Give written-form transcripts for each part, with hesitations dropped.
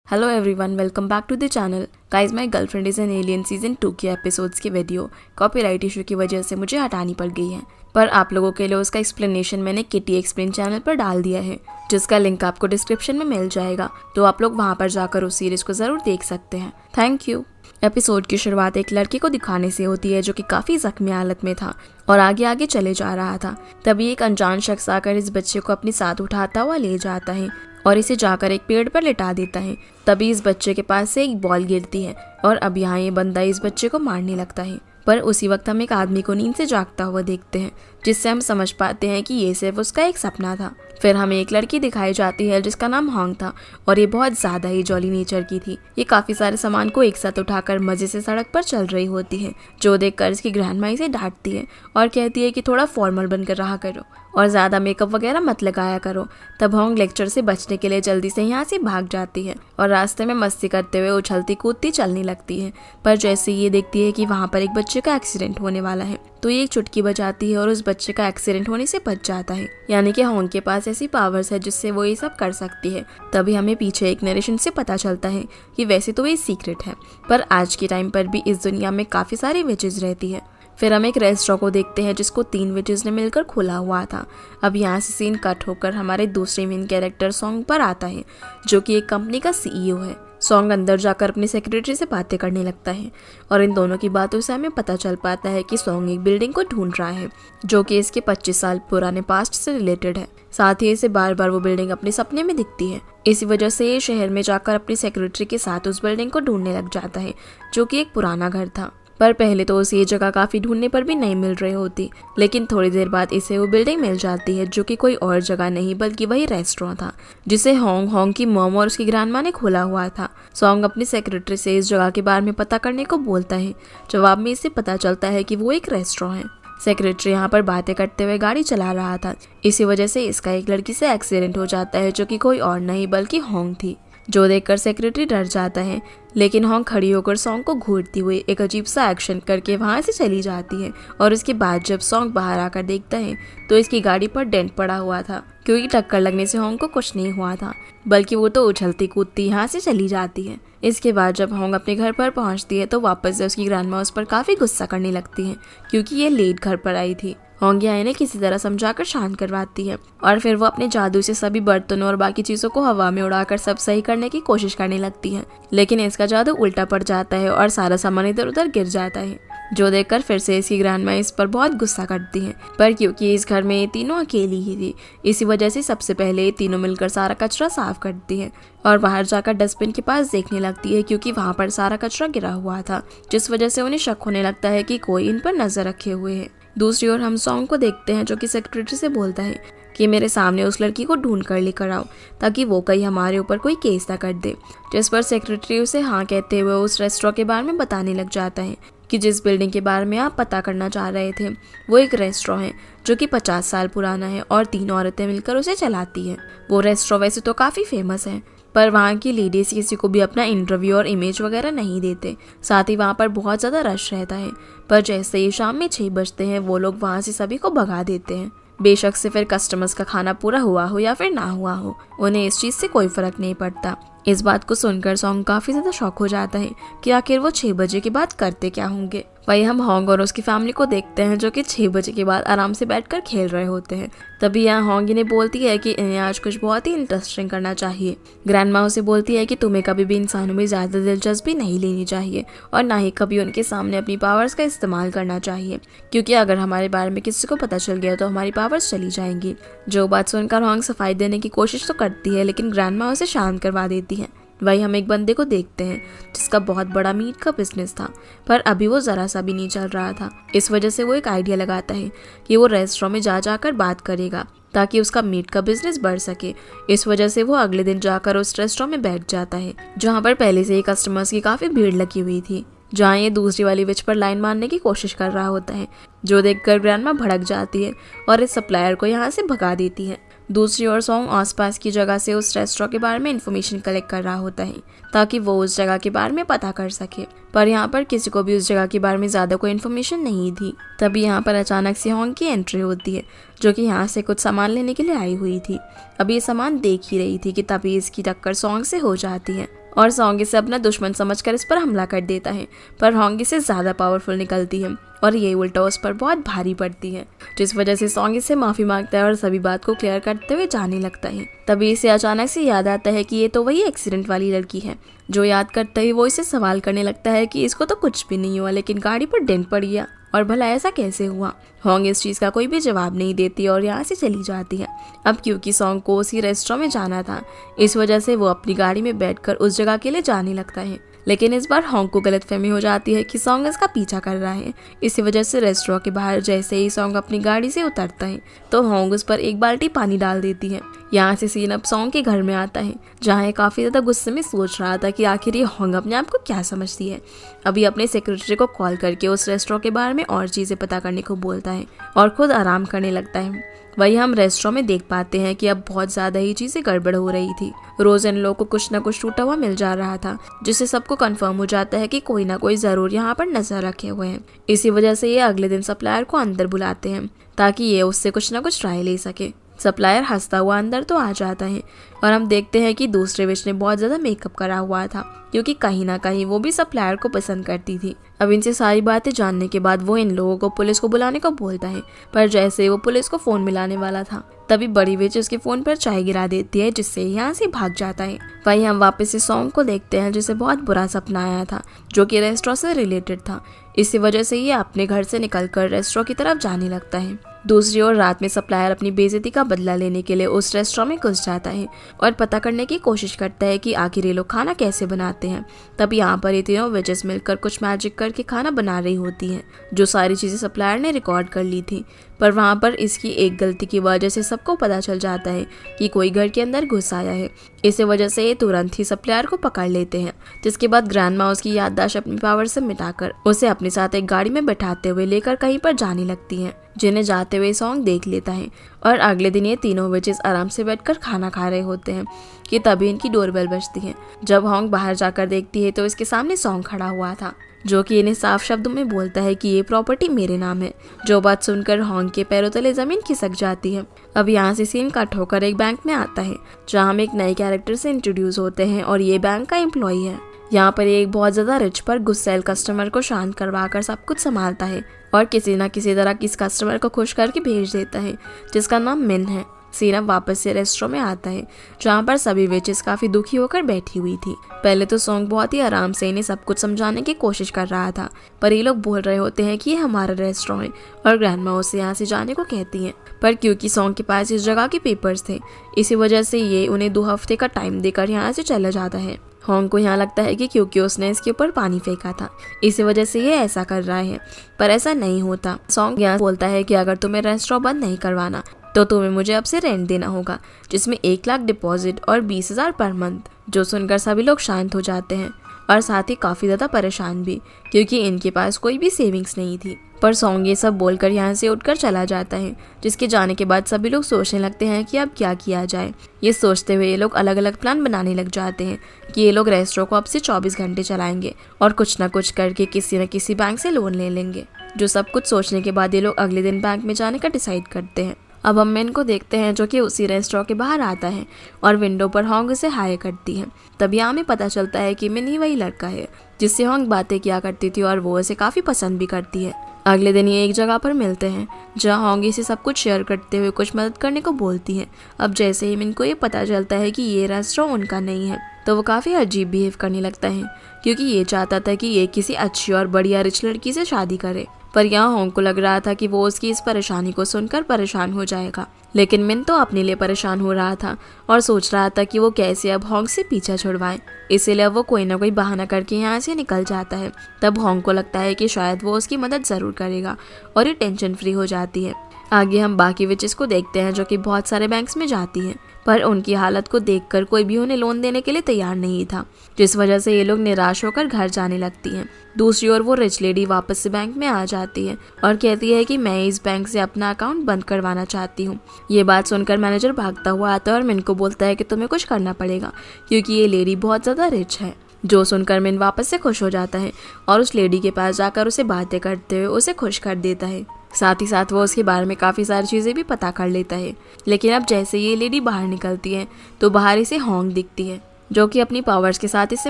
Hello everyone, welcome back to the channel. Guys, my girlfriend is an alien season 2 के episodes की video copyright issue की वजह से मुझे हटानी पड़ गई है, पर आप लोगों के लिए उसका एक्सप्लेनेशन मैंने किटी एक्सप्लेन चैनल पर डाल दिया है, जिसका लिंक आपको डिस्क्रिप्शन में मिल जाएगा, तो आप लोग वहां पर जाकर उस सीरीज को जरूर देख सकते हैं। Thank you. एपिसोड की शुरुआत एक लड़के को दिखाने से होती है जो कि काफी जख्मी हालत में था और आगे आगे चले जा रहा था। तभी एक अनजान शख्स आकर इस बच्चे को अपने साथ उठाता हुआ ले जाता है और इसे जाकर एक पेड़ पर लिटा देता है। तभी इस बच्चे के पास से एक बॉल गिरती है और अब यहाँ ये बंदा इस बच्चे को मारने लगता है, पर उसी वक्त हम एक आदमी को नींद से जागता हुआ देखते हैं, जिससे हम समझ पाते हैं कि ये सिर्फ उसका एक सपना था। फिर हमें एक लड़की दिखाई जाती है जिसका नाम होंग था और ये बहुत ज्यादा ही जॉली नेचर की थी। ये काफी सारे सामान को एक साथ उठाकर मजे से सड़क पर चल रही होती है, जो देखकर इसकी ग्रैंडमा इसे डांटती है और कहती है कि थोड़ा फॉर्मल बनकर रहा करो और ज्यादा मेकअप वगैरह मत लगाया करो। तब होंग लेक्चर से बचने के लिए जल्दी से यहाँ से भाग जाती है और रास्ते में मस्ती करते हुए उछलती कूदती चलने लगती है। पर जैसे ये देखती है कि वहाँ पर एक बच्चे का एक्सीडेंट होने वाला है, तो ये एक चुटकी बजाती है और उस बच्चे का एक्सीडेंट होने से बच जाता है। यानी कि होंग के पास ऐसी पावर्स है जिससे वो ये सब कर सकती है। तभी हमें पीछे एक नरेशन से पता चलता है कि वैसे तो ये सीक्रेट है, पर आज के टाइम पर भी इस दुनिया में काफी सारी विचेस रहती है। फिर हम एक रेस्टोरेंट को देखते हैं जिसको 3 विचेस ने मिलकर खोला हुआ था। अब यहाँ से सीन कट होकर हमारे दूसरे मेन कैरेक्टर सॉन्ग पर आता है, जो कि एक कंपनी का सीईओ है। सॉन्ग अंदर जाकर अपनी सेक्रेटरी से बातें करने लगता है और इन दोनों की बातों से हमें पता चल पाता है कि सॉन्ग एक बिल्डिंग को ढूंढ रहा है, जो कि इसके 25 साल पुराने पास्ट से रिलेटेड है। साथ ही इसे बार बार वो बिल्डिंग अपने सपने में दिखती है। इसी वजह से ये शहर में जाकर अपनी सेक्रेटरी के साथ उस बिल्डिंग को ढूंढने लग जाता है, जो कि एक पुराना घर था। पर पहले तो उसे ये जगह काफी ढूंढने पर भी नहीं मिल रही होती, लेकिन थोड़ी देर बाद इसे वो बिल्डिंग मिल जाती है, जो कि कोई और जगह नहीं बल्कि वही रेस्टोरेंट था, जिसे होंग की मॉम और उसकी ग्रैंडमा ने खोला हुआ था। सॉन्ग अपनी सेक्रेटरी से इस जगह के बारे में पता करने को बोलता है। जवाब में इसे पता चलता है कि वो एक रेस्टोरेंट है। सेक्रेटरी यहाँ पर बातें करते हुए गाड़ी चला रहा था, इसी वजह से इसका एक लड़की से एक्सीडेंट हो जाता है, जो कि कोई और नहीं बल्कि होंग थी, जो देखकर सेक्रेटरी डर जाता है। लेकिन होंग खड़ी होकर सॉन्ग को घूरती हुई एक अजीब सा एक्शन करके वहां से चली जाती है और उसके बाद जब सॉन्ग बाहर आकर देखता है तो इसकी गाड़ी पर डेंट पड़ा हुआ था, क्योंकि टक्कर लगने से होंग को कुछ नहीं हुआ था, बल्कि वो तो उछलती कूदती यहाँ से चली जाती है। इसके बाद जब होंग अपने घर पर पहुंचती है तो वापस से उसकी ग्रैंडमा उस पर काफी गुस्सा करने लगती है, क्योंकि ये लेट घर पर आई थी। होंग इन्हें किसी तरह समझाकर शांत करवाती है और फिर वो अपने जादू से सभी बर्तनों और बाकी चीजों को हवा में उड़ाकर सब सही करने की कोशिश करने लगती है, लेकिन इसका जादू उल्टा पड़ जाता है और सारा सामान इधर उधर गिर जाता है, जो देखकर फिर से इसकी ग्रैंडमा इस पर बहुत गुस्सा करती है। पर क्योंकि इस घर में ये तीनों अकेली ही थी, इसी वजह से सबसे पहले ये तीनों मिलकर सारा कचरा साफ करती है और बाहर जाकर डस्टबिन के पास देखने लगती है, क्योंकि वहाँ पर सारा कचरा गिरा हुआ था, जिस वजह से उन्हें शक होने लगता है कि कोई इन पर नजर रखे हुए है। दूसरी ओर हम सॉन्ग को देखते हैं, जो कि सेक्रेटरी से बोलता है कि मेरे सामने उस लड़की को ढूंढ कर लेकर आओ, ताकि वो कहीं हमारे ऊपर कोई केस ना कर दे। जिस पर सेक्रेटरी उसे हाँ कहते हुए उस रेस्टोरेंट के बारे में बताने लग जाता है कि जिस बिल्डिंग के बारे में आप पता करना चाह रहे थे वो एक रेस्टोरेंट है, जो कि 50 साल पुराना है और 3 औरतें मिलकर उसे चलाती है। वो रेस्टोरेंट वैसे तो काफी फेमस है, पर वहाँ की लेडीज किसी को भी अपना इंटरव्यू और इमेज वगैरह नहीं देते। साथ ही वहाँ पर बहुत ज़्यादा रश रहता है, पर जैसे ही शाम में 6 बजते हैं वो लोग वहाँ से सभी को भगा देते हैं। बेशक से फिर कस्टमर्स का खाना पूरा हुआ हो या फिर ना हुआ हो, उन्हें इस चीज़ से कोई फर्क नहीं पड़ता। इस बात को सुनकर सॉन्ग काफ़ी ज़्यादा शॉक हो जाता है कि आखिर वो 6 बजे के बाद करते क्या होंगे। वही हम होंग और उसकी फैमिली को देखते हैं, जो कि 6 बजे के बाद आराम से बैठकर खेल रहे होते हैं। तभी यहाँ होंग इन्हें बोलती है कि इन्हें आज कुछ बहुत ही इंटरेस्टिंग करना चाहिए। ग्रैंडमा उसे बोलती है कि तुम्हें कभी भी इंसानों में ज़्यादा दिलचस्पी नहीं लेनी चाहिए और ना ही कभी उनके सामने अपनी पावर्स का इस्तेमाल करना चाहिए, क्योंकि अगर हमारे बारे में किसी को पता चल गया तो हमारी पावर्स चली जाएंगी। जो बात सुनकर होंग सफाई देने की कोशिश तो करती है, लेकिन ग्रैंडमा उसे शांत करवा देती है। वही हम एक बंदे को देखते हैं जिसका बहुत बड़ा मीट का बिजनेस था, पर अभी वो जरा सा भी नहीं चल रहा था। इस वजह से वो एक आइडिया लगाता है कि वो रेस्टोरेंट में जा जाकर बात करेगा ताकि उसका मीट का बिजनेस बढ़ सके। इस वजह से वो अगले दिन जाकर उस रेस्टोरेंट में बैठ जाता है, जहाँ पर पहले से ही कस्टमर्स की काफी भीड़ लगी हुई थी, जहाँ ये दूसरी वाली विच पर लाइन मारने की कोशिश कर रहा होता है, जो देखकर ग्रैंडमा भड़क जाती है और इस सप्लायर को यहाँ से भगा देती है। दूसरी ओर सॉन्ग आसपास की जगह से उस रेस्टोरेंट के बारे में इन्फॉर्मेशन कलेक्ट कर रहा होता है, ताकि वो उस जगह के बारे में पता कर सके, पर यहाँ पर किसी को भी उस जगह के बारे में ज़्यादा कोई इन्फॉर्मेशन नहीं थी। तभी यहाँ पर अचानक से होंग की एंट्री होती है, जो कि यहाँ से कुछ सामान लेने के लिए आई हुई थी। अभी ये सामान देख ही रही थी कि तभी इसकी टक्कर सॉन्ग से हो जाती है। और सॉन्ग इसे अपना दुश्मन समझकर इस पर हमला कर देता है, पर होंग इसे ज़्यादा पावरफुल निकलती है और ये उल्टा उस पर बहुत भारी पड़ती है, जिस वजह से सॉन्ग इसे माफ़ी मांगता है और सभी बात को क्लियर करते हुए जाने लगता है। तभी इसे अचानक से याद आता है कि ये तो वही एक्सीडेंट वाली लड़की है। जो याद करते ही वो इसे सवाल करने लगता है कि इसको तो कुछ भी नहीं हुआ, लेकिन गाड़ी पर डेंट पड़ गया और भला ऐसा कैसे हुआ। होंग इस चीज़ का कोई भी जवाब नहीं देती और यहाँ से चली जाती है। अब क्योंकि सॉन्ग को उसी रेस्टोरेंट में जाना था, इस वजह से वो अपनी गाड़ी में बैठकर उस जगह के लिए जाने लगता है। लेकिन इस बार होंग को गलतफहमी हो जाती है कि सॉन्ग इसका पीछा कर रहा है। इसी वजह से रेस्टोरेंट के बाहर जैसे ही सॉन्ग अपनी गाड़ी से उतरता है तो होंग उस पर एक बाल्टी पानी डाल देती है। यहाँ से सीन अब सॉन्ग के घर में आता है, जहाँ ये काफ़ी ज़्यादा गुस्से में सोच रहा था कि आखिर ये होंग अपने आप को क्या समझती है। अभी अपने सेक्रेटरी को कॉल करके उस रेस्टोरेंट के बारे में और चीज़ें पता करने को बोलता है और खुद आराम करने लगता है। वही हम रेस्टोरेंट में देख पाते हैं कि अब बहुत ज़्यादा ही चीज़ें गड़बड़ हो रही थी। रोज इन लोगों को कुछ न कुछ टूटा हुआ मिल जा रहा था, जिससे सबको कंफर्म हो जाता है कि कोई ना कोई ज़रूर यहाँ पर नजर रखे हुए हैं। इसी वजह से ये अगले दिन सप्लायर को अंदर बुलाते हैं ताकि ये उससे कुछ ना कुछ ट्राई ले सके। सप्लायर हंसता हुआ अंदर तो आ जाता है और हम देखते हैं कि दूसरे विच ने बहुत ज़्यादा मेकअप करा हुआ था, क्योंकि कहीं ना कहीं वो भी सप्लायर को पसंद करती थी। अब इनसे सारी बातें जानने के बाद वो इन लोगों को पुलिस को बुलाने को बोलता है, पर जैसे वो पुलिस को फ़ोन मिलाने वाला था तभी बड़ी विच उसके फ़ोन पर चाय गिरा देती है, जिससे यहाँ से भाग जाता है। वहीं हम वापस से सॉन्ग को देखते हैं जिसे बहुत बुरा सपना आया था, जो कि रेस्टोरेंट से रिलेटेड था। इसी वजह से ये अपने घर से निकलकर रेस्टोरेंट की तरफ जाने लगता है। दूसरी ओर रात में सप्लायर अपनी बेइज्जती का बदला लेने के लिए उस रेस्टोरेंट में घुस जाता है और पता करने की कोशिश करता है कि आखिर ये लोग खाना कैसे बनाते हैं। तब यहाँ पर ये तीनों वेजेस मिलकर कुछ मैजिक करके खाना बना रही होती हैं, जो सारी चीज़ें सप्लायर ने रिकॉर्ड कर ली थी। पर वहाँ पर इसकी एक गलती की वजह से सबको पता चल जाता है कि कोई घर के अंदर घुस आया है। इसी वजह से ये तुरंत ही सप्लायर को पकड़ लेते हैं, जिसके बाद ग्रैंडमा उसकी याददाश्त अपनी पावर से मिटाकर उसे अपने साथ एक गाड़ी में बैठाते हुए लेकर कहीं पर जाने लगती हैं, जिन्हें जाते हुए सॉन्ग देख लेता है। और अगले दिन ये तीनों विचेस आराम से बैठकर खाना खा रहे होते हैं कि तभी इनकी डोरबेल बजती है। जब होंग बाहर जाकर देखती है तो इसके सामने सॉन्ग खड़ा हुआ था, जो कि इन्हें साफ शब्दों में बोलता है कि ये प्रॉपर्टी मेरे नाम है। जो बात सुनकर होंग के पैरों तले जमीन खिसक जाती है। अब यहाँ से सीन कट होकर एक बैंक में आता है, जहाँ हम एक नए कैरेक्टर से इंट्रोड्यूस होते हैं और ये बैंक का एम्प्लॉई है। यहाँ पर एक बहुत ज़्यादा रिच पर गुस्सैल कस्टमर को शांत करवाकर सब कुछ संभालता है और किसी न किसी तरह किस कस्टमर को खुश करके भेज देता है, जिसका नाम मिन है। सीन अब वापस से रेस्टोरेंट में आता है, जहाँ पर सभी वेचेस काफ़ी दुखी होकर बैठी हुई थी। पहले तो सॉन्ग बहुत ही आराम से इन्हें सब कुछ समझाने की कोशिश कर रहा था, पर ये लोग बोल रहे होते हैं कि ये हमारा रेस्टोरेंट है और ग्रैंडमा उसे यहाँ से जाने को कहती हैं। पर क्योंकि सॉन्ग के पास इस जगह के पेपर्स थे, इसी वजह से ये उन्हें 2 हफ्ते का टाइम देकर यहाँ से चला जाता है। होंग को यहाँ लगता है कि क्योंकि उसने इसके ऊपर पानी फेंका था, इसी वजह से ये ऐसा कर रहा है, पर ऐसा नहीं होता। सॉन्ग यहाँ बोलता है कि अगर तुम्हें रेस्टोरेंट बंद नहीं करवाना तो तुम्हें मुझे अब से रेंट देना होगा, जिसमें 1 लाख डिपॉजिट और 20,000 पर मंथ। जो सुनकर सभी लोग शांत हो जाते हैं और साथ ही काफ़ी ज़्यादा परेशान भी, क्योंकि इनके पास कोई भी सेविंग्स नहीं थी। पर सॉन्ग ये सब बोलकर यहाँ से उठकर चला जाता है, जिसके जाने के बाद सभी लोग सोचने लगते हैं कि अब क्या किया जाए। ये सोचते हुए ये लोग अलग अलग प्लान बनाने लग जाते हैं कि ये लोग रेस्टोरेंट को अब से 24 घंटे चलाएंगे और कुछ ना कुछ करके किसी न किसी बैंक से लोन ले लेंगे। जो सब कुछ सोचने के बाद ये लोग अगले दिन बैंक में जाने का डिसाइड करते हैं। अब हम मिन को देखते हैं, जो कि उसी रेस्टोरेंट के बाहर आता है और विंडो पर होंग उसे हाय करती है। तभी हमें पता चलता है कि मिन ही वही लड़का है जिससे होंग बातें किया करती थी और वो उसे काफ़ी पसंद भी करती है। अगले दिन ये एक जगह पर मिलते हैं, जहाँ होंग इसे सब कुछ शेयर करते हुए कुछ मदद करने को बोलती है। अब जैसे ही मिन को ये पता चलता है कि ये रेस्टोरेंट उनका नहीं है, तो वो काफ़ी अजीब बिहेव करने लगता है, क्योंकि ये चाहता था कि ये किसी अच्छी और बढ़िया रिच लड़की से शादी करे। पर यहाँ होंग को लग रहा था कि वो उसकी इस परेशानी को सुनकर परेशान हो जाएगा, लेकिन मिन तो अपने लिए परेशान हो रहा था और सोच रहा था कि वो कैसे अब होंग से पीछा छुड़वाए। इसीलिए वो कोई ना कोई बहाना करके यहाँ से निकल जाता है। तब होंग को लगता है कि शायद वो उसकी मदद ज़रूर करेगा और ये टेंशन फ्री हो जाती है। आगे हम बाकी विचेस को देखते हैं, जो कि बहुत सारे बैंक्स में जाती हैं, पर उनकी हालत को देखकर कोई भी उन्हें लोन देने के लिए तैयार नहीं था, जिस वजह से ये लोग निराश होकर घर जाने लगती हैं। दूसरी ओर वो रिच लेडी वापस से बैंक में आ जाती है और कहती है कि मैं इस बैंक से अपना अकाउंट बंद करवाना चाहती हूँ। ये बात सुनकर मैनेजर भागता हुआ आता है और मिन को बोलता है कि तुम्हें कुछ करना पड़ेगा, क्योंकि ये लेडी बहुत ज़्यादा रिच है। जो सुनकर मिन वापस से खुश हो जाता है और उस लेडी के पास जाकर उसे बातें करते हुए उसे खुश कर देता है। साथ ही साथ वो उसके बारे में काफ़ी सारी चीज़ें भी पता कर लेता है। लेकिन अब जैसे ये लेडी बाहर निकलती है तो बाहर इसे होंग दिखती है जो कि अपनी पावर्स के साथ इससे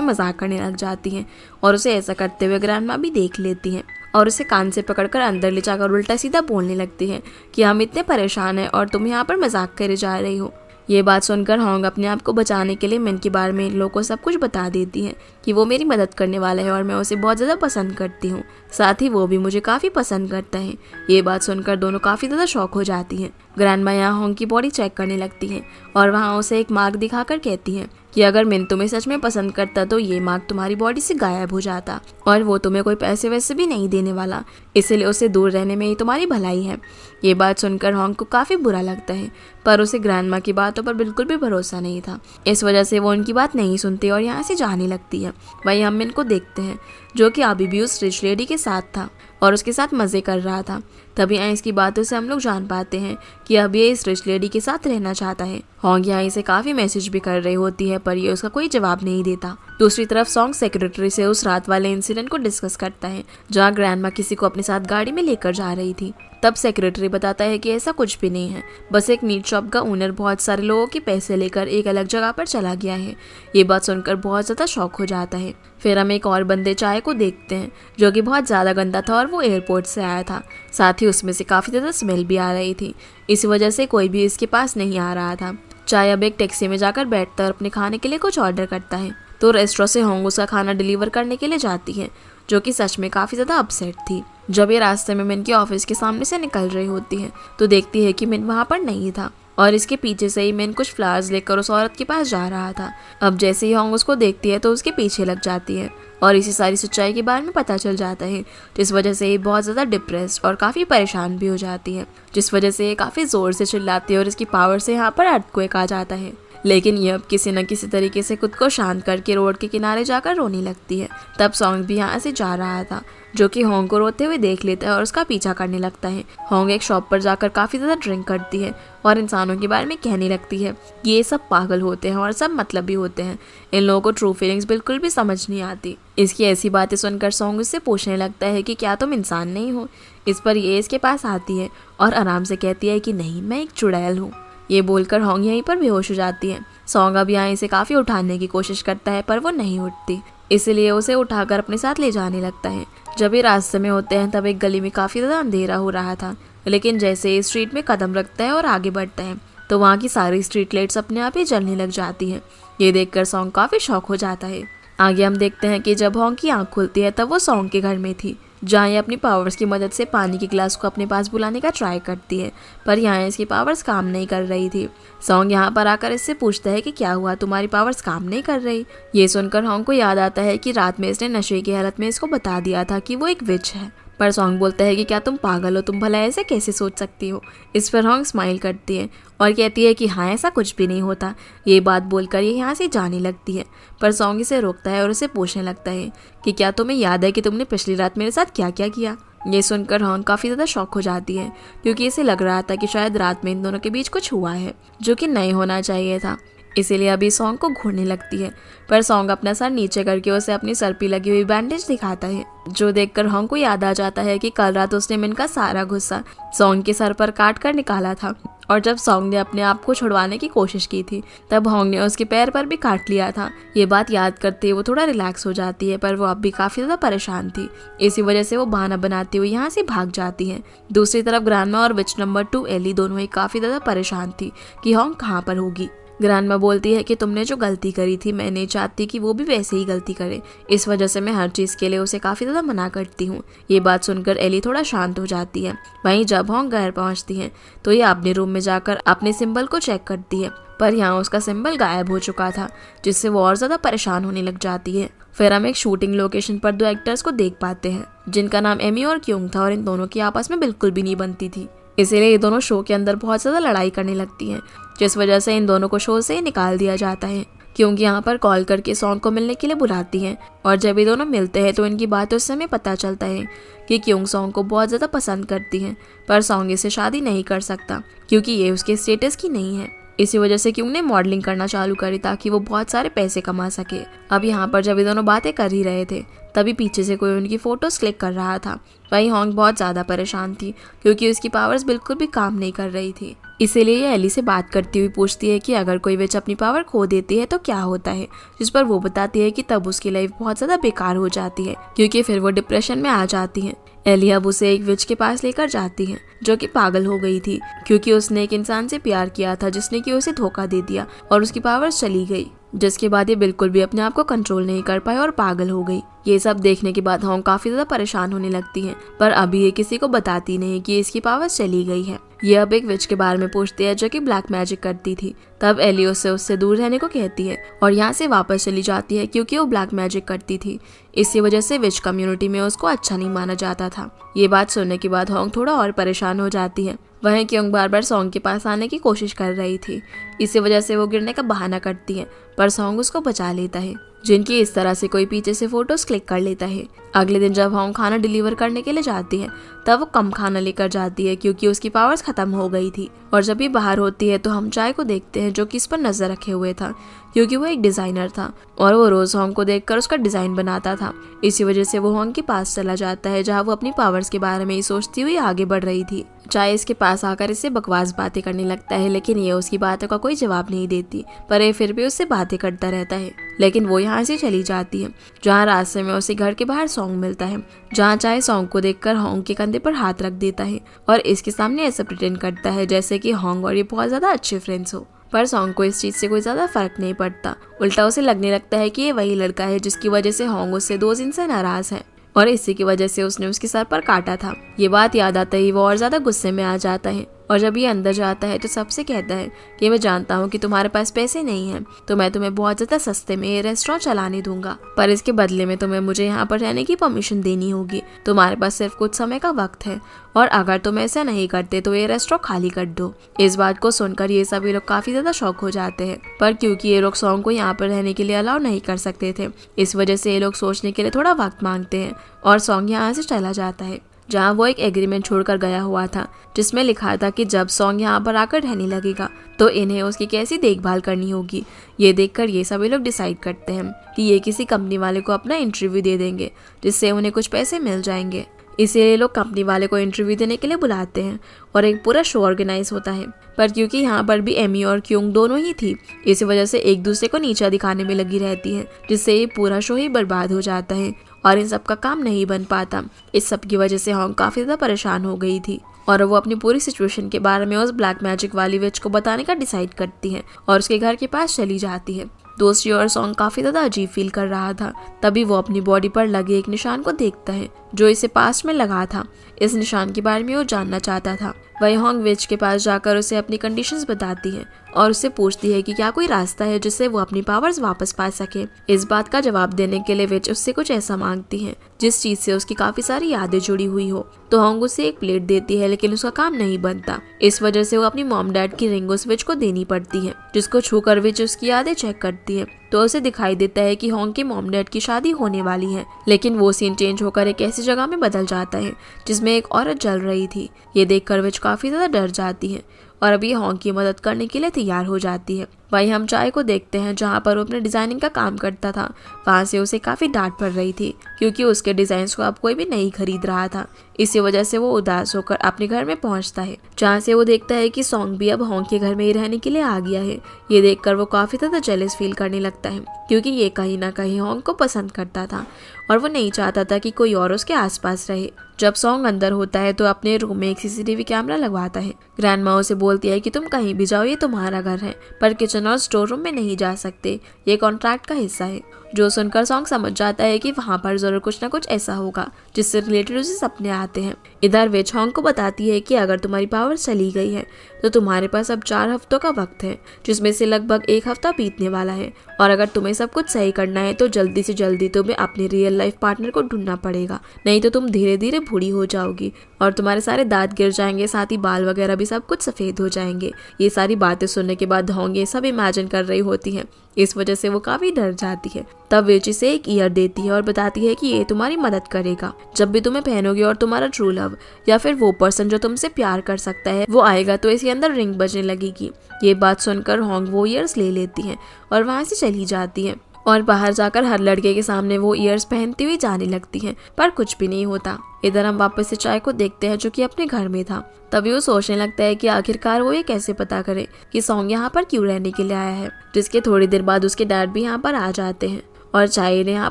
मजाक करने लग जाती हैं और उसे ऐसा करते हुए ग्रैंडमा भी देख लेती हैं और उसे कान से पकड़कर अंदर ले जाकर उल्टा सीधा बोलने लगती है कि हम इतने परेशान हैं और तुम यहाँ पर मजाक करे जा रही हो। ये बात सुनकर होंग अपने आप को बचाने के लिए मन की बार में इन लोगों को सब कुछ बता देती है कि वो मेरी मदद करने वाला है और मैं उसे बहुत ज़्यादा पसंद करती हूँ, साथ ही वो भी मुझे काफ़ी पसंद करता है। ये बात सुनकर दोनों काफ़ी ज़्यादा शॉक हो जाती हैं। ग्रैंडमा यहाँ होंग की बॉडी चेक करने लगती है और वहाँ उसे एक मार्क दिखाकर कहती है कि अगर मिन तुम्हें सच में पसंद करता तो ये मार्क तुम्हारी बॉडी से गायब हो जाता और वो तुम्हें कोई पैसे वैसे भी नहीं देने वाला, इसलिए उसे दूर रहने में ही तुम्हारी भलाई है। ये बात सुनकर होंग को काफ़ी बुरा लगता है, पर उसे ग्रैंडमा की बातों पर बिल्कुल भी भरोसा नहीं था। इस वजह से वो उनकी बात नहीं सुनती और यहाँ से जाने लगती है। वहीं हम मिन को देखते हैं जो कि अभी भी उस रिच लेडी के साथ था और उसके साथ मज़े कर रहा था। तभी आइस की बातों से हम लोग जान पाते हैं कि अब ये इस रिच लेडी के साथ रहना चाहता है। होंग यहाँ इसे काफ़ी मैसेज भी कर रही होती है पर ये उसका कोई जवाब नहीं देता। दूसरी तरफ सॉन्ग सेक्रेटरी से उस रात वाले इंसिडेंट को डिस्कस करता है जहाँ ग्रैंडमा किसी को अपने साथ गाड़ी में लेकर जा रही थी। तब सेक्रेटरी बताता है कि ऐसा कुछ भी नहीं है, बस एक मीट शॉप का ओनर बहुत सारे लोगों के पैसे लेकर एक अलग जगह पर चला गया है। ये बात सुनकर बहुत ज़्यादा शॉक हो जाता है। फिर हम एक और बंदे चाय को देखते हैं जो कि बहुत ज़्यादा गंदा था और वो एयरपोर्ट से आया था, साथ ही उसमें से काफ़ी ज़्यादा स्मेल भी आ रही थी। इस वजह से कोई भी इसके पास नहीं आ रहा था। चाय अब एक टैक्सी में जाकर बैठता और अपने खाने के लिए कुछ ऑर्डर करता है तो रेस्टोरेंट से होंग उसका खाना डिलीवर करने के लिए जाती है जो कि सच में काफ़ी ज़्यादा अपसेट थी। जब ये रास्ते में मिन के ऑफिस के सामने से निकल रही होती है तो देखती है कि मिन वहाँ पर नहीं था और इसके पीछे से ही मिन कुछ फ्लावर्स लेकर उस औरत के पास जा रहा था। अब जैसे ही होंग उसको देखती है तो उसके पीछे लग जाती है और इसी सारी सच्चाई के बारे में पता चल जाता है, जिस वजह से ये बहुत ज़्यादा डिप्रेस्ड और काफ़ी परेशान भी हो जाती है, जिस वजह से ये काफ़ी ज़ोर से चिल्लाती है और इसकी पावर से यहाँ पर अर्थक्वेक आ जाता है। लेकिन ये अब किसी न किसी तरीके से खुद को शांत करके रोड के किनारे जाकर रोने लगती है। तब सॉन्ग भी यहाँ से जा रहा था जो कि होंग को रोते हुए देख लेता है और उसका पीछा करने लगता है। होंग एक शॉप पर जाकर काफ़ी ज़्यादा ड्रिंक करती है और इंसानों के बारे में कहने लगती है कि ये सब पागल होते हैं और सब मतलबी होते हैं, इन लोगों को ट्रू फीलिंग्स बिल्कुल भी समझ नहीं आती। इसकी ऐसी बातें सुनकर सॉन्ग उससे पूछने लगता है कि क्या तुम इंसान नहीं हो। इस पर ये इसके पास आती है और आराम से कहती है कि नहीं, मैं एक चुड़ैल हूँ। ये बोलकर होंग यहीं पर बेहोश हो जाती है। सॉन्ग अब यहाँ इसे काफ़ी उठाने की कोशिश करता है पर वो नहीं उठती, इसलिए उसे उठाकर अपने साथ ले जाने लगता है। जब ये रास्ते में होते हैं तब एक गली में काफ़ी ज़्यादा अंधेरा हो रहा था, लेकिन जैसे ये स्ट्रीट में कदम रखता है और आगे बढ़ता है तो वहाँ की सारी स्ट्रीट लाइट्स अपने आप ही जलने लग जाती हैं। ये देखकर सॉन्ग काफ़ी शॉक हो जाता है। आगे हम देखते हैं कि जब होंग की आँख खुलती है तब वो सॉन्ग के घर में थी, जहाँ ये अपनी पावर्स की मदद से पानी के गिलास को अपने पास बुलाने का ट्राई करती है, पर यहाँ इसकी पावर्स काम नहीं कर रही थी। सॉन्ग यहाँ पर आकर इससे पूछता है कि क्या हुआ, तुम्हारी पावर्स काम नहीं कर रही। ये सुनकर होंग को याद आता है कि रात में इसने नशे की हालत में इसको बता दिया था कि वो एक विच है, पर सॉन्ग बोलता है कि क्या तुम पागल हो, तुम भला ऐसे कैसे सोच सकती हो। इस पर होंग स्माइल करती है और कहती है कि हाँ, ऐसा कुछ भी नहीं होता। ये बात बोलकर ये यहाँ से जाने लगती है, पर सॉन्ग इसे रोकता है और उसे पूछने लगता है कि क्या तुम्हें याद है कि तुमने पिछली रात मेरे साथ क्या क्या किया। ये सुनकर होंग काफ़ी ज़्यादा शॉक हो जाती है क्योंकि इसे लग रहा था कि शायद रात में इन दोनों के बीच कुछ हुआ है जो कि नहीं होना चाहिए था, इसीलिए अभी सॉन्ग को घूरने लगती है। पर सॉन्ग अपना सर नीचे करके उसे अपनी सर पे लगी हुई बैंडेज दिखाता है, जो देखकर होंग को याद आ जाता है कि कल रात उसने मिन का सारा गुस्सा सॉन्ग के सर पर काट कर निकाला था और जब सॉन्ग ने अपने आप को छुड़वाने की कोशिश की थी तब होंग ने उसके पैर पर भी काट लिया था। ये बात याद करते वो थोड़ा रिलैक्स हो जाती है, पर वो अब भी काफ़ी ज़्यादा परेशान थी। इसी वजह से वो बहाना बनाती हुई यहाँ से भाग जाती है। दूसरी तरफ ग्रैंडमा और विच नंबर 2 एली दोनों ही काफ़ी ज़्यादा परेशान थी कि होंग कहाँ पर होगी। ग्रैंडमा बोलती है कि तुमने जो गलती करी थी मैं नहीं चाहती कि वो भी वैसे ही गलती करे, इस वजह से मैं हर चीज़ के लिए उसे काफ़ी ज़्यादा मना करती हूँ। ये बात सुनकर एली थोड़ा शांत हो जाती है। वहीं जब होंग घर पहुँचती है तो ये अपने रूम में जाकर अपने सिंबल को चेक करती है, पर यहाँ उसका सिंबल गायब हो चुका था, जिससे वो और ज़्यादा परेशान होने लग जाती है। फिर हम एक शूटिंग लोकेशन पर 2 एक्टर्स को देख पाते हैं जिनका नाम एमी और क्योंग था और इन दोनों की आपस में बिल्कुल भी नहीं बनती थी, इसीलिए ये दोनों शो के अंदर बहुत ज़्यादा लड़ाई करने लगती हैं, जिस वजह से इन दोनों को शो से निकाल दिया जाता है। क्योंकि यहाँ पर कॉल करके सॉन्ग को मिलने के लिए बुलाती हैं और जब ये दोनों मिलते हैं तो इनकी बातों से हमें पता चलता है कि क्योंग सॉन्ग को बहुत ज़्यादा पसंद करती हैं, पर सॉन्ग इसे शादी नहीं कर सकता क्योंकि ये उसके स्टेटस की नहीं है। इसी वजह से क्योंग ने मॉडलिंग करना चालू करी ताकि वो बहुत सारे पैसे कमा सके। अब यहाँ पर जब ये दोनों बातें कर ही रहे थे तभी पीछे से कोई उनकी फोटोज क्लिक कर रहा था। वहीं होंग बहुत ज़्यादा परेशान थी क्योंकि उसकी पावर्स बिल्कुल भी काम नहीं कर रही थी। इसीलिए ये एली से बात करती हुई पूछती है कि अगर कोई विच अपनी पावर खो देती है तो क्या होता है, जिस पर वो बताती है कि तब उसकी लाइफ बहुत ज़्यादा बेकार हो जाती है क्योंकि फिर वो डिप्रेशन में आ जाती है। एली अब उसे एक विच के पास लेकर जाती है जो कि पागल हो गई थी क्योंकि उसने एक इंसान से प्यार किया था जिसने कि उसे धोखा दे दिया और उसकी पावर्स चली गई, जिसके बाद ये बिल्कुल भी अपने आप को कंट्रोल नहीं कर पाई और पागल हो गई। ये सब देखने के बाद होंग काफी ज्यादा परेशान होने लगती है, पर अभी ये किसी को बताती नहीं कि इसकी पावर्स चली गई है। ये अब एक विच के बारे में पूछती है जो कि ब्लैक मैजिक करती थी। तब एली उससे दूर रहने को कहती है और यहाँ से वापस चली जाती है क्योंकि वो ब्लैक मैजिक करती थी। इसी वजह से विच कम्युनिटी में उसको अच्छा नहीं माना जाता था। ये बात सुनने के बाद होंग थोड़ा और परेशान हो जाती है। वहीं क्योंग बार बार सॉन्ग के पास आने की कोशिश कर रही थी, इसी वजह से वो गिरने का बहाना करती है, पर सॉन्ग उसको बचा लेता है, जिनकी इस तरह से कोई पीछे से फोटोज क्लिक कर लेता है। अगले दिन जब होंग खाना डिलीवर करने के लिए जाती है तब वो कम खाना लेकर जाती है क्योंकि उसकी पावर्स खत्म हो गई थी। और जब ये बाहर होती है तो हम चाय को देखते हैं जो कि इस पर नजर रखे हुए था क्योंकि वो एक डिजाइनर था और वो रोज होंग को देखकर उसका डिजाइन बनाता था। इसी वजह से वो होंग के पास चला जाता है जहाँ वो अपनी पावर्स के बारे में ही सोचती हुई आगे बढ़ रही थी। चाय इसके पास आकर इससे बकवास बातें करने लगता है, लेकिन ये उसकी बातों का कोई जवाब नहीं देती, पर ये फिर भी उससे बातें करता रहता है। लेकिन वो यहाँ से चली जाती है जहाँ रास्ते में उसे घर के बाहर सॉन्ग मिलता है, जहाँ चाय सॉन्ग को देखकर होंग के कंधे पर हाथ रख देता है और इसके सामने ऐसा प्रिटेंड करता है जैसे कि होंग और ये बहुत ज्यादा अच्छे फ्रेंड्स हो। पर सॉन्ग को इस चीज से कोई ज्यादा फर्क नहीं पड़ता, उल्टा उसे लगने लगता है कि ये वही लड़का है जिसकी वजह से होंग उससे 2 दिन से नाराज है और इसी की वजह से उसने उसके सर पर काटा था। ये बात याद आते ही वो और ज्यादा गुस्से में आ जाता है और जब ये अंदर जाता है तो सबसे कहता है कि मैं जानता हूँ कि तुम्हारे पास पैसे नहीं हैं, तो मैं तुम्हें बहुत ज्यादा सस्ते में ये रेस्टोरेंट चलाने दूंगा, पर इसके बदले में तुम्हें मुझे यहाँ पर रहने की परमिशन देनी होगी। तुम्हारे पास सिर्फ कुछ समय का वक्त है और अगर तुम ऐसा नहीं करते तो ये रेस्टोरेंट खाली कर दो। इस बात को सुनकर ये सभी लोग काफी ज्यादा शॉक हो जाते हैं, पर क्योंकि ये लोग सॉन्ग को यहाँ पर रहने के लिए अलाउ नहीं कर सकते थे, इस वजह से ये लोग सोचने के लिए थोड़ा वक्त मांगते हैं और सॉन्ग यहाँ से चला जाता है, जहाँ वो एक एग्रीमेंट छोड़कर गया हुआ था जिसमें लिखा था कि जब सॉन्ग यहाँ पर आकर रहने लगेगा तो इन्हें उसकी कैसी देखभाल करनी होगी। ये देखकर ये सभी लोग डिसाइड करते हैं कि ये किसी कंपनी वाले को अपना इंटरव्यू दे देंगे जिससे उन्हें कुछ पैसे मिल जाएंगे। इसीलिए लोग कंपनी वाले को इंटरव्यू देने के लिए बुलाते हैं और एक पूरा शो ऑर्गेनाइज होता है, पर क्योंकि यहाँ पर भी एमी और क्योंग दोनों ही थी, इसी वजह से एक दूसरे को नीचा दिखाने में लगी रहती है, जिससे ये पूरा शो ही बर्बाद हो जाता है और इन सब का काम नहीं बन पाता। इस सब की वजह से होंग काफी ज्यादा परेशान हो गई थी और वो अपनी पूरी सिचुएशन के बारे में उस ब्लैक मैजिक वाली विच को बताने का डिसाइड करती है और उसके घर के पास चली जाती है। दूसरी ओर सॉन्ग काफी ज्यादा अजीब फील कर रहा था, तभी वो अपनी बॉडी पर लगे एक निशान को देखता है जो इसे पास्ट में लगा था। इस निशान के बारे में वो जानना चाहता था। वही होंग विच के पास जाकर उसे अपनी कंडीशंस बताती है और उससे पूछती है कि क्या कोई रास्ता है जिससे वो अपनी पावर्स वापस पा सके। इस बात का जवाब देने के लिए विच उससे कुछ ऐसा मांगती है जिस चीज से उसकी काफी सारी यादें जुड़ी हुई हो, तो होंग उसे एक प्लेट देती है, लेकिन उसका काम नहीं बनता। इस वजह से वो अपनी मॉम डैड की रिंग उस विच को देनी पड़ती है, जिसको छूकर विच उसकी यादें चेक करती है तो उसे दिखाई देता है कि होंग के मॉम डैड की शादी होने वाली है। लेकिन वो सीन चेंज होकर एक ऐसी जगह में बदल जाता है जिसमें एक औरत जल रही थी। ये देखकर विच काफी ज्यादा डर जाती है और अभी होंग की मदद करने के लिए तैयार हो जाती है। वहीं हम चाय को देखते हैं जहाँ पर वो अपने डिजाइनिंग का काम करता था। वहाँ से उसे काफी डांट पड़ रही थी क्योंकि उसके डिजाइन्स को अब कोई भी नहीं खरीद रहा था। इसी वजह से वो उदास होकर अपने घर में पहुँचता है, जहाँ से वो देखता है कि सॉन्ग भी अब होंग के घर में ही रहने के लिए आ गया है। ये देखकर वो काफी ज्यादा जेलस फील करने लगता है क्योंकि ये कहीं ना कहीं होंग को पसंद करता था और वो नहीं चाहता था कि कोई और उसके आसपास रहे। जब सॉन्ग अंदर होता है तो अपने रूम में एक सीसीटीवी कैमरा लगवाता है। ग्रैंडमा उसे बोलती है कि तुम कहीं भी जाओ, ये तुम्हारा घर है, पर किचन और स्टोर रूम में नहीं जा सकते, ये कॉन्ट्रैक्ट का हिस्सा है। जो सुनकर सॉन्ग समझ जाता है कि वहाँ पर जरूर कुछ ना कुछ ऐसा होगा जिससे रिलेटेड उसे सपने आते हैं। इधर विच होंग को बताती है कि अगर तुम्हारी पावर चली गई है तो तुम्हारे पास अब 4 हफ्तों का वक्त है, जिसमें से लगभग 1 हफ्ता बीतने वाला है, और अगर तुम्हें सब कुछ सही करना है तो जल्दी से जल्दी तुम्हें अपने रियल लाइफ पार्टनर को ढूंढना पड़ेगा, नहीं तो तुम धीरे धीरे बूढ़ी हो जाओगी और तुम्हारे सारे दांत गिर जाएंगे, साथ ही बाल वगैरह भी सब कुछ सफेद हो जाएंगे। ये सारी बातें सुनने के बाद होंग ये सब इमेजिन कर रही होती है, इस वजह से वो काफी डर जाती है। तब विच इसे एक ईयर देती है और बताती है कि ये तुम्हारी मदद करेगा जब भी तुम्हें पहनोगे और तुम्हारा ट्रू लव या फिर वो पर्सन जो तुमसे प्यार कर सकता है वो आएगा तो इसके अंदर रिंग बजने लगेगी। ये बात सुनकर होंग वो ईयर्स ले लेती है और वहाँ से चली जाती है और बाहर जाकर हर लड़के के सामने वो ईयर्स पहनती हुई जाने लगती है, पर कुछ भी नहीं होता। इधर हम वापस से चाय को देखते हैं जो कि अपने घर में था। तभी वो सोचने लगता है कि आखिरकार वो ये कैसे पता करे कि सॉन्ग यहाँ पर क्यों रहने के लिए आया है। जिसके थोड़ी देर बाद उसके डैड भी यहाँ पर आ जाते हैं और चाय ने यहाँ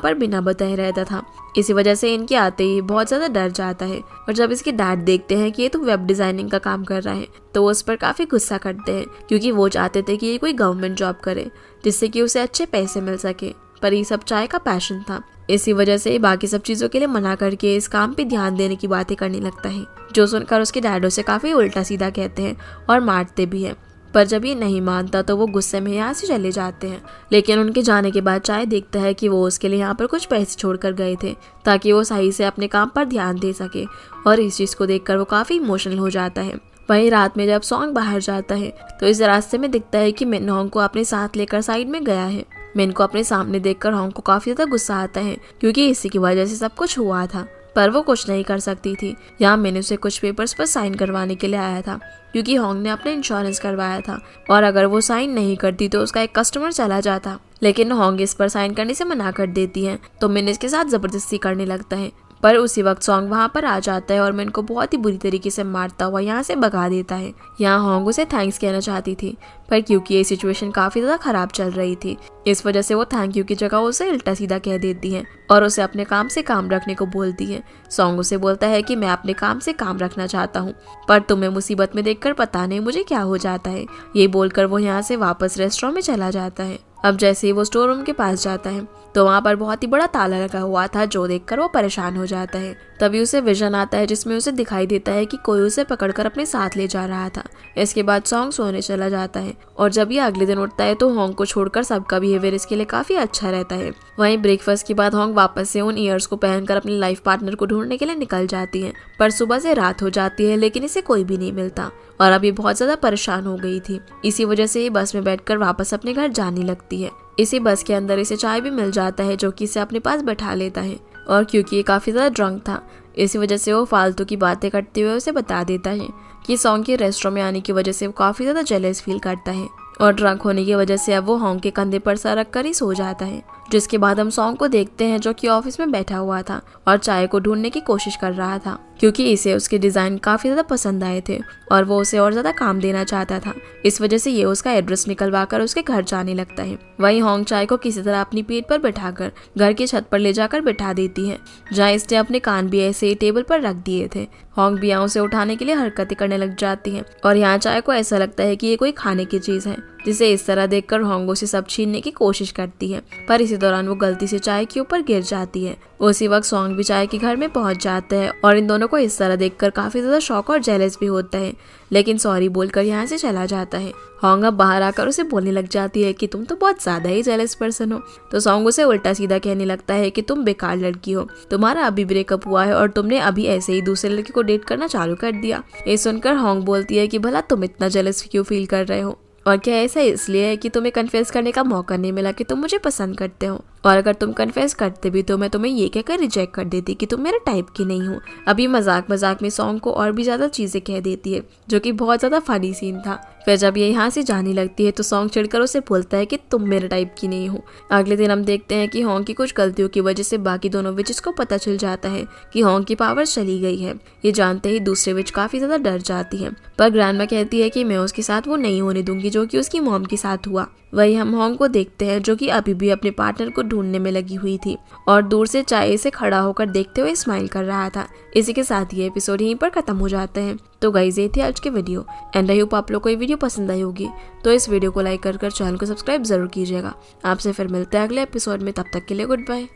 पर बिना बताए रहता था। इसी वजह से इनके आते ही बहुत ज्यादा डर जाता है। और जब इसके डैड देखते हैं कि ये तो वेब डिजाइनिंग का काम कर रहा है तो वो उस पर काफी गुस्सा करते हैं, क्योंकि वो चाहते थे कि ये कोई गवर्नमेंट जॉब करे जिससे कि उसे अच्छे पैसे मिल सके, पर ये सब चाय का पैशन था। इसी वजह से बाकी सब चीजों के लिए मना करके इस काम पे ध्यान देने की बातें करने लगता है, जो सुनकर उसके डैड उसे काफी उल्टा सीधा कहते हैं और मारते भी हैं। पर जब ये नहीं मानता तो वो गुस्से में यहाँ से चले जाते हैं। लेकिन उनके जाने के बाद चाय देखता है कि वो उसके लिए यहाँ पर कुछ पैसे छोड़कर गए थे ताकि वो सही से अपने काम पर ध्यान दे सके, और इस चीज को देखकर वो काफी इमोशनल हो जाता है। वहीं रात में जब सॉन्ग बाहर जाता है तो इस रास्ते में दिखता है कि मिन होंग को अपने साथ लेकर साइड में गया है। मिन को अपने सामने देखकर होंग को काफी ज्यादा गुस्सा आता है, क्योंकि इसी की वजह से सब कुछ हुआ था, पर वो कुछ नहीं कर सकती थी। यहाँ मैंने उसे कुछ पेपर्स पर साइन करवाने के लिए आया था, क्योंकि होंग ने अपना इंश्योरेंस करवाया था और अगर वो साइन नहीं करती तो उसका एक कस्टमर चला जाता। लेकिन होंग इस पर साइन करने से मना कर देती है तो मिन इसके साथ जबरदस्ती करने लगता है। पर उसी वक्त सॉन्ग वहाँ पर आ जाता है और मिन को बहुत ही बुरी तरीके से मारता हुआ यहाँ से भगा देता है। यहाँ होंग उसे थैंक्स कहना चाहती थी, पर क्योंकि ये सिचुएशन काफी ज्यादा खराब चल रही थी इस वजह से वो थैंक यू की जगह उसे उल्टा सीधा कह देती है और उसे अपने काम से काम रखने को बोलती है। सॉन्ग उसे बोलता है कि मैं अपने काम से काम रखना चाहता हूँ, पर तुम्हें मुसीबत में देखकर पता नहीं मुझे क्या हो जाता है। ये बोलकर वो यहाँ से वापस रेस्टोरेंट में चला जाता है। अब जैसे ही वो स्टोर रूम के पास जाता है तो वहाँ पर बहुत ही बड़ा ताला लगा हुआ था, जो देखकर वो परेशान हो जाता है। तभी उसे विजन आता है जिसमें उसे दिखाई देता है कि कोई उसे पकड़कर अपने साथ ले जा रहा था। इसके बाद सॉन्ग सोने चला जाता है और जब ये अगले दिन उठता है तो होंग को छोड़कर सबका बिहेवियर इसके लिए काफी अच्छा रहता है। वहीं ब्रेकफास्ट के बाद होंग वापस से उन ईयर्स को पहनकर अपने लाइफ पार्टनर को ढूंढने के लिए निकल जाती है, पर सुबह से रात हो जाती है लेकिन इसे कोई भी नहीं मिलता और अभी बहुत ज्यादा परेशान हो गई थी। इसी वजह से ये बस में बैठकर वापस अपने घर जाने लगती है। इसी बस के अंदर इसे चाय भी मिल जाता है जो कि इसे अपने पास बैठा लेता है, और क्योंकि ये काफी ज्यादा ड्रंक था इसी वजह से वो फालतू की बातें करते हुए उसे बता देता है कि सॉन्ग के रेस्टोरेंट में आने की वजह से वो काफी ज्यादा जेलस फील करता है और ड्रंक होने की वजह से अब वो होंग के कंधे पर सर रख कर ही सो जाता है। जिसके बाद हम सॉन्ग को देखते हैं जो कि ऑफिस में बैठा हुआ था और चाय को ढूंढने की कोशिश कर रहा था, क्योंकि इसे उसके डिजाइन काफी ज्यादा पसंद आए थे और वो उसे और ज्यादा काम देना चाहता था। इस वजह से ये उसका एड्रेस निकलवा कर उसके घर जाने लगता है। वहीं होंग चाय को किसी तरह अपनी पीठ पर बैठाकर घर की छत पर ले जाकर बैठा देती है, जहाँ इसने अपने कान भी ऐसे ही टेबल पर रख दिए थे। होंग भी यहाँ उसे उठाने के लिए हरकतें करने लग जाती है और यहाँ चाय को ऐसा लगता है कि ये कोई खाने की चीज है, जिसे इस तरह देखकर होंग उसे सब छीनने की कोशिश करती है, पर इसी दौरान वो गलती से चाय के ऊपर गिर जाती है। उसी वक्त सॉन्ग भी चाय के घर में पहुंच जाता है और इन दोनों को इस तरह देखकर काफी ज्यादा शॉक और जेलस भी होता है, लेकिन सॉरी बोलकर यहाँ से चला जाता है। होंग अब बाहर आकर उसे बोलने लग जाती है कि तुम तो बहुत ज्यादा ही जेलस पर्सन हो, तो सॉन्ग उसे उल्टा सीधा कहने लगता है कि तुम बेकार लड़की हो, तुम्हारा अभी ब्रेकअप हुआ है और तुमने अभी ऐसे ही दूसरे लड़के को डेट करना चालू कर दिया। ये सुनकर होंग बोलती है कि भला तुम इतना जेलस क्यों फील कर रहे हो, और क्या ऐसा इसलिए है कि तुम्हें कन्फेस करने का मौका नहीं मिला कि तुम मुझे पसंद करते हो, और अगर तुम कन्फेस करते भी तो मैं तुम्हें ये कहकर रिजेक्ट कर देती कि तुम मेरे टाइप की नहीं हो। अभी मजाक मजाक में सॉन्ग को और भी ज्यादा चीजें कह देती है, जो कि बहुत ज्यादा फनी सीन था। फिर जब ये यहाँ से जाने लगती है तो सॉन्ग चिढ़कर उसे बोलता है कि तुम मेरे टाइप की नहीं हो। अगले दिन हम देखते हैं कि होंग की कुछ गलतियों की वजह से बाकी दोनों विचेस को पता चल जाता है कि होंग की पावर चली गई है। ये जानते ही दूसरे विच काफी ज्यादा डर जाती है, पर ग्रैंडमा कहती है कि मैं उसके साथ वो नहीं होने दूंगी जो कि उसकी मॉम के साथ हुआ। वही हम होंग को देखते हैं जो कि अभी भी अपने पार्टनर को ढूंढने में लगी हुई थी और दूर से चाय से खड़ा होकर देखते हुए स्माइल कर रहा था। इसी के साथ ये एपिसोड यहीं पर खत्म हो जाता है। तो गाइस ये थी आज के वीडियो एंड आई होप आप लोग को ये वीडियो पसंद आई होगी, तो इस वीडियो को लाइक कर चैनल को सब्सक्राइब जरूर कीजिएगा। आपसे फिर मिलते हैं अगले एपिसोड में, तब तक के लिए गुड बाय।